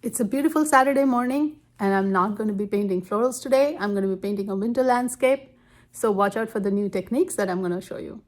It's a beautiful Saturday morning, and I'm not going to be painting florals today. I'm going to be painting a winter landscape. So watch out for the new techniques that I'm going to show you.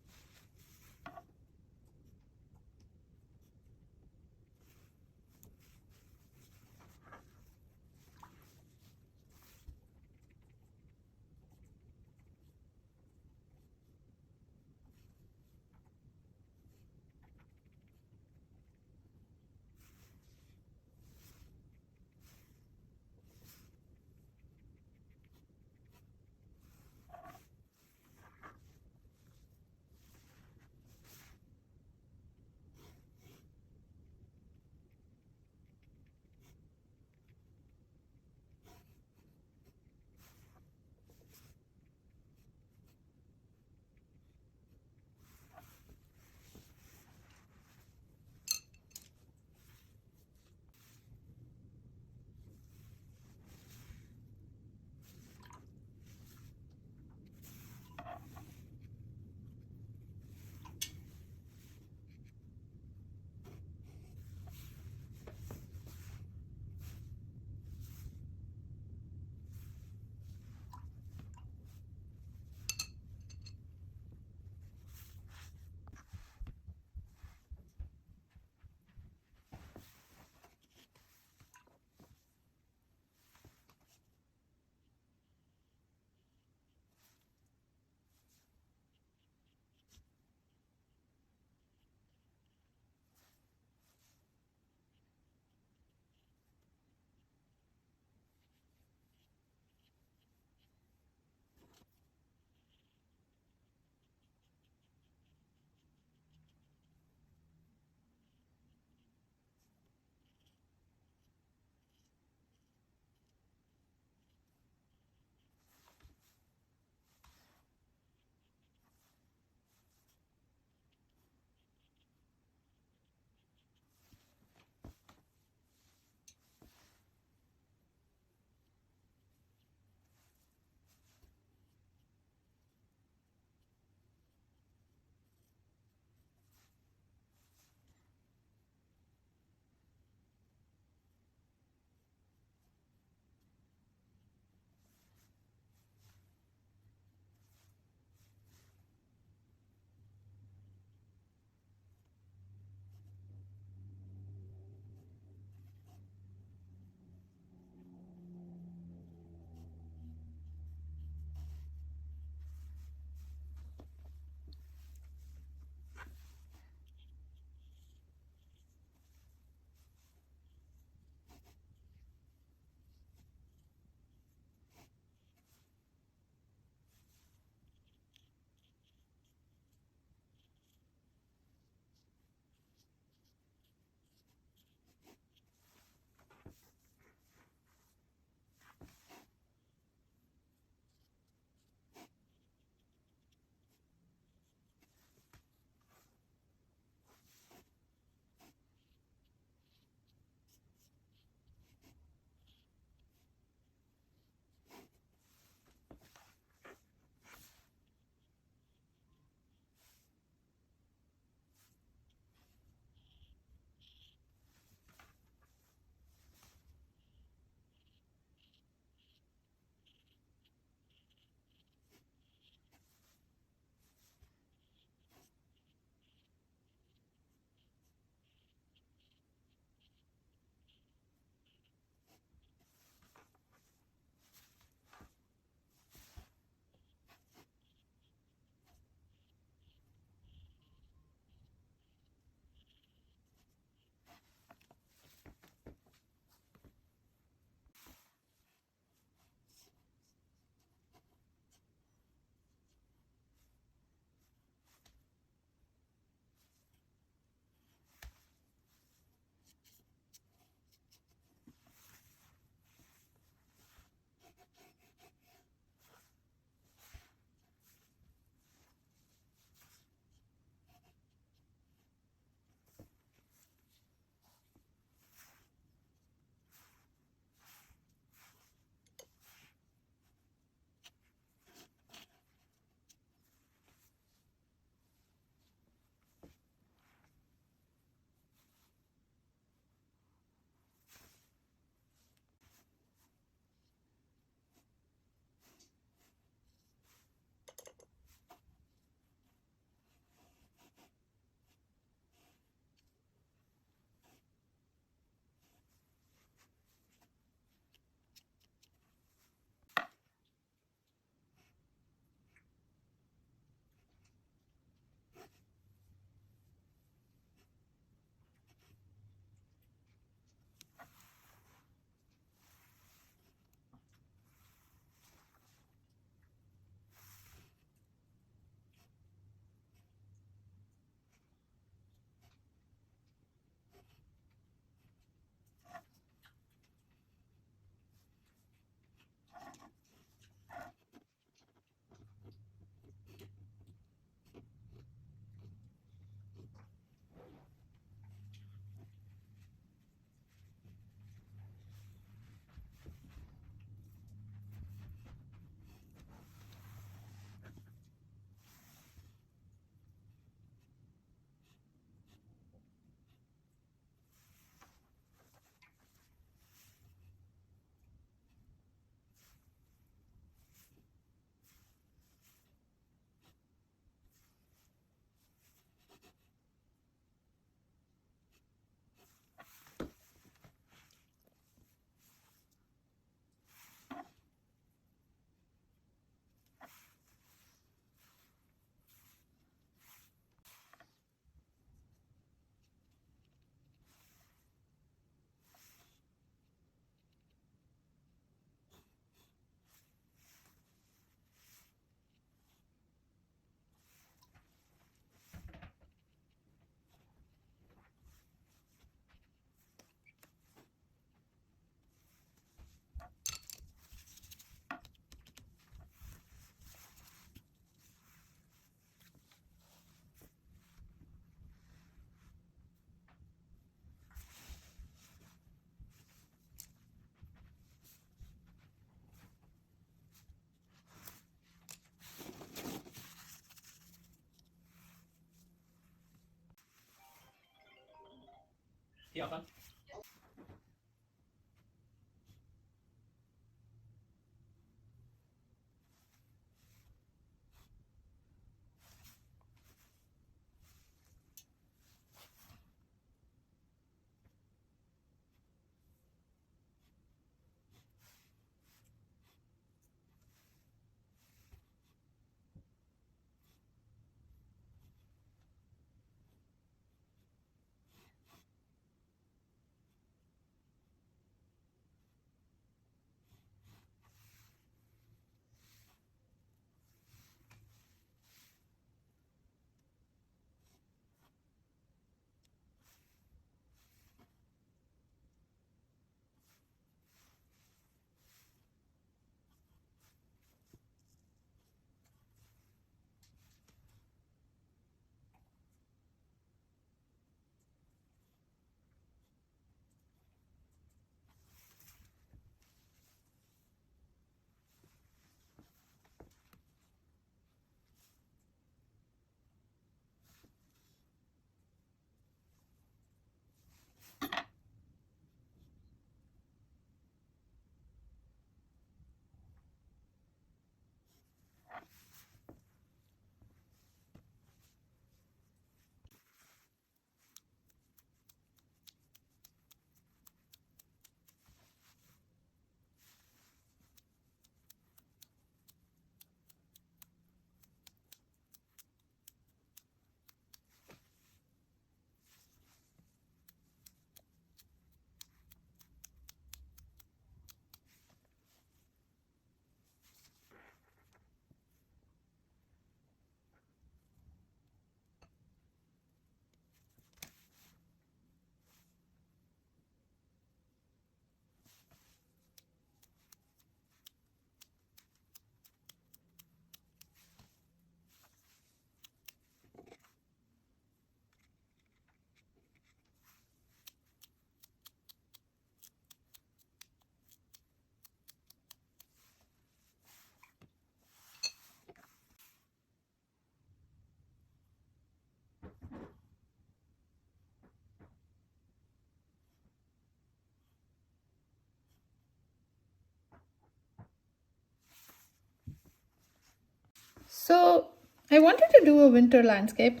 So I wanted to do a winter landscape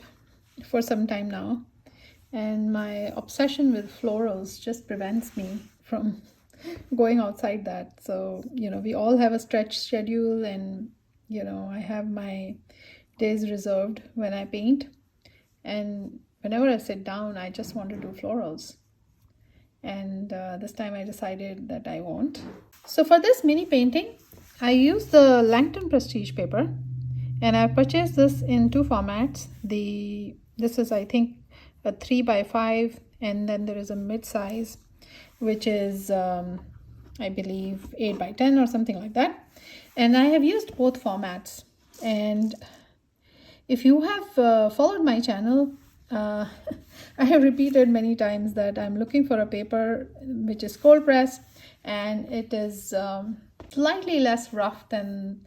for some time now, and my obsession with florals just prevents me from going outside that. So, we all have a stretch schedule, and, I have my days reserved when I paint. And whenever I sit down, I just want to do florals. And this time I decided that I won't. So for this mini painting, I used the Langton Prestige paper, and I purchased this in two formats. This is, I think, a 3x5, and then there is a mid size, which is I believe 8x10 or something like that. And I have used both formats. And if you have followed my channel, I have repeated many times that I'm looking for a paper which is cold press, and it is slightly less rough than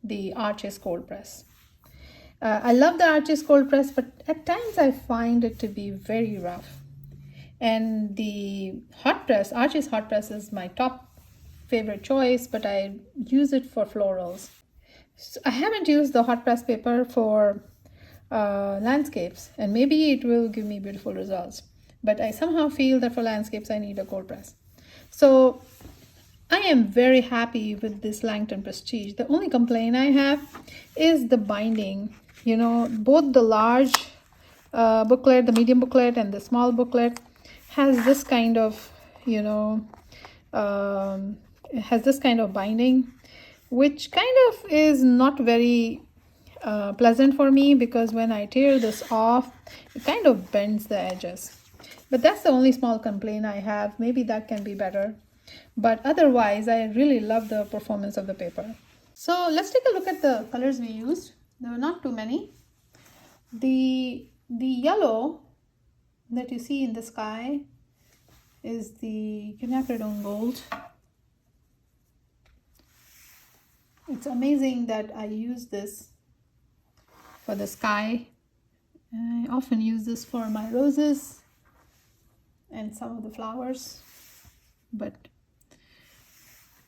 the Arches cold press. I love the Arches cold press, but at times I find it to be very rough. And the hot press, Arches hot press, is my top favorite choice, but I use it for florals. So I haven't used the hot press paper for landscapes, and maybe it will give me beautiful results. But I somehow feel that for landscapes I need a cold press. So I am very happy with this Langton Prestige. The only complaint I have is the binding. Both the large booklet, the medium booklet, and the small booklet has this kind of, has this kind of binding, which kind of is not very pleasant for me, because when I tear this off, it kind of bends the edges. But that's the only small complaint I have. Maybe that can be better. But otherwise, I really love the performance of the paper. So let's take a look at the colors we used. There were not too many. The yellow that you see in the sky is the quinacridone gold. It's amazing that I use this for the sky. I often use this for my roses. and some of the flowers, but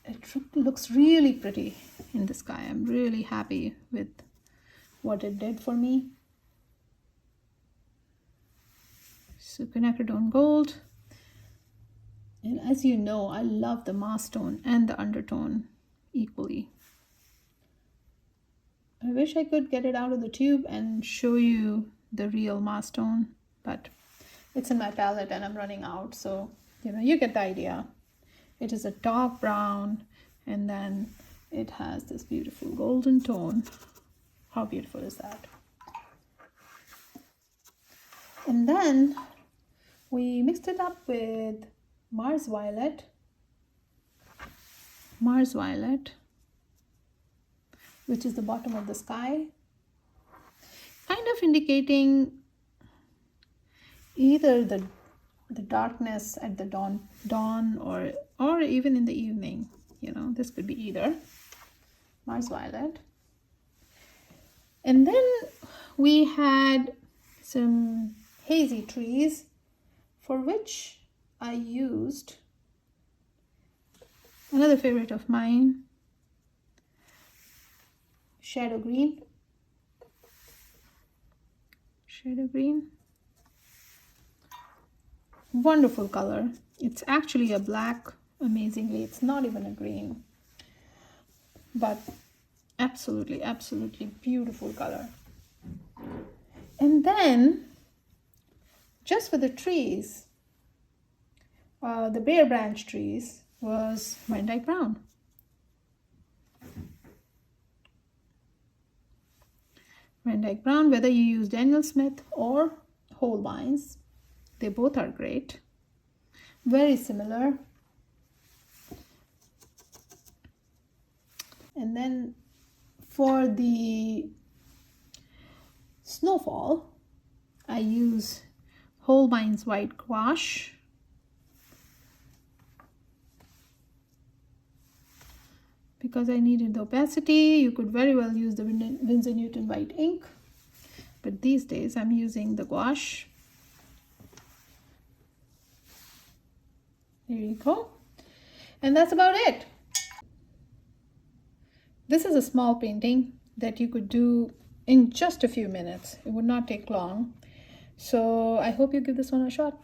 it looks really pretty in the sky. I'm really happy with what it did for me. So quinacridone gold. And as you know, I love the mass tone and the undertone equally. I wish I could get it out of the tube and show you the real mass tone, but it's in my palette and I'm running out. So, you get the idea. It is a dark brown, and then it has this beautiful golden tone. How beautiful is that? And then we mixed it up with Mars Violet, which is the bottom of the sky, kind of indicating either the darkness at the dawn or even in the evening. This could be either. Mars Violet. And then we had some hazy trees, for which I used another favorite of mine, Shadow Green. Wonderful color. It's actually a black, amazingly. It's not even a green, but absolutely beautiful color. And then just for the trees, the bare branch trees, was Van Dyke Brown. Whether you use Daniel Smith or Holbein's, they both are great. Very similar. And then for the snowfall, I use Holbein's white gouache. Because I needed the opacity, you could very well use the Winsor Newton white ink, but these days I'm using the gouache. There you go. And that's about it. This is a small painting that you could do in just a few minutes. It would not take long. So I hope you give this one a shot.